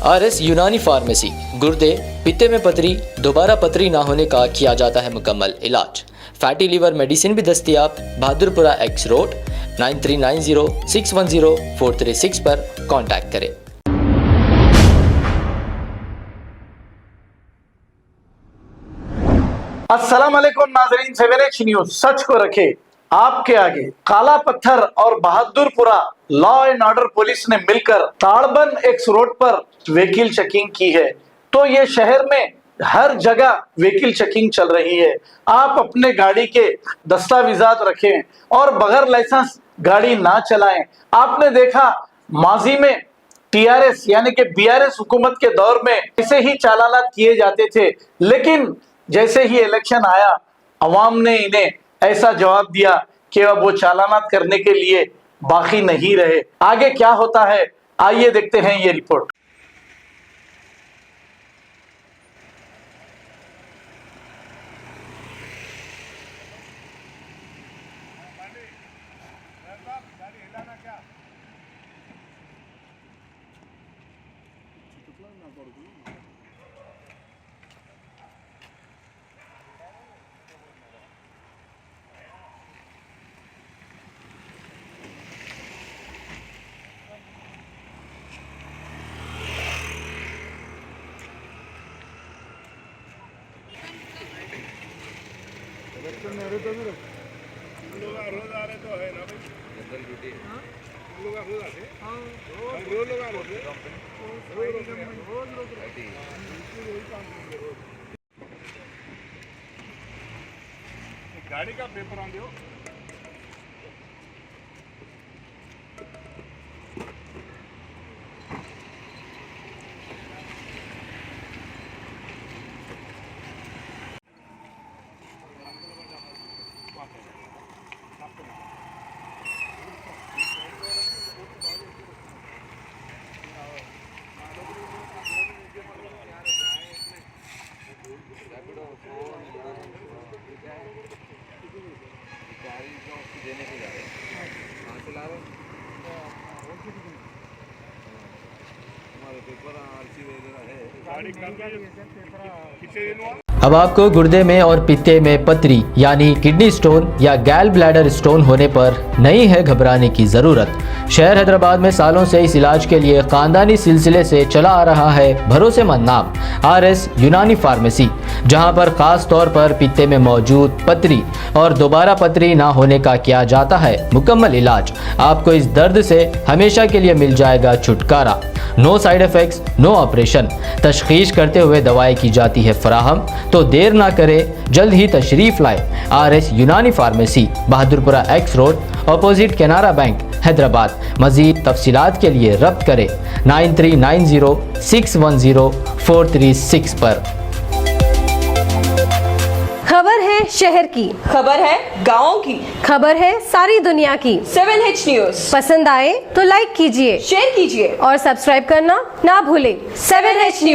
RS Unani pharmacy, गुर्दे, पित्ते में पथरी, दोबारा पथरी ना होने का किया जाता है मुकम्मल इलाज। फैटी लीवर मेडिसिन भी दस्तियाब। बहादुरपुरा X रोड 9390610436 पर कांटेक्ट करें। अस्सलाम वालेकुम नाज़रीन, 7H न्यूज सच को रखे आपके आगे। काला पत्थर और Bahadurpura law and order police ने मिलकर ताड़बन X रोड पर व्हीकल चेकिंग की है। तो ये शहर में हर जगह व्हीकल चेकिंग चल रही है। आप अपने गाड़ी के दस्तावेजात रखें और बगैर लाइसेंस गाड़ी ना चलाएं। आपने देखा माजी में TRS यानी कि BRS हुकूमत के दौर में ऐसे ही चालानात किए जाते थे, लेकिन जैसे ही इलेक्शन आया अवाम ने इन्हें ऐसा जवाब दिया कि अब वो चालानात करने के लिए बाकी नहीं रहे। आगे क्या होता है आइए देखते हैं ये रिपोर्ट। गाड़ी का पेपर आ दियो। देने को जा रहे हैं, कहाँ से ला रहे हैं? हमारे पेपर RC वगैरह है। गाड़ी कितने दिन हुआ? अब आपको गुर्दे में और पित्ते में पथरी यानी किडनी स्टोन या गैल ब्लैडर स्टोन होने पर नहीं है घबराने की ज़रूरत। शहर हैदराबाद में सालों से इस इलाज के लिए ख़ानदानी सिलसिले से चला आ रहा है भरोसेमंद नाम RS यूनानी फार्मेसी, जहां पर ख़ास तौर पर पित्ते में मौजूद पथरी और दोबारा पथरी ना होने का किया जाता है मुकम्मल इलाज। आपको इस दर्द से हमेशा के लिए मिल जाएगा छुटकारा। No side effects, no operation. तशखीस करते हुए दवाएं की जाती है फराहम। तो देर ना करें, जल्द ही तशरीफ लाए RS Unani pharmacy, Bahadurpura X road, opposite Canara bank, Hyderabad. मजीद तफसीलात के लिए रब्त करें 9390610436 पर। खबर है शहर की, खबर है गाँव की, खबर है सारी दुनिया की। 7H न्यूज पसंद आए तो लाइक कीजिए, शेयर कीजिए और सब्सक्राइब करना ना भूलें। 7H news.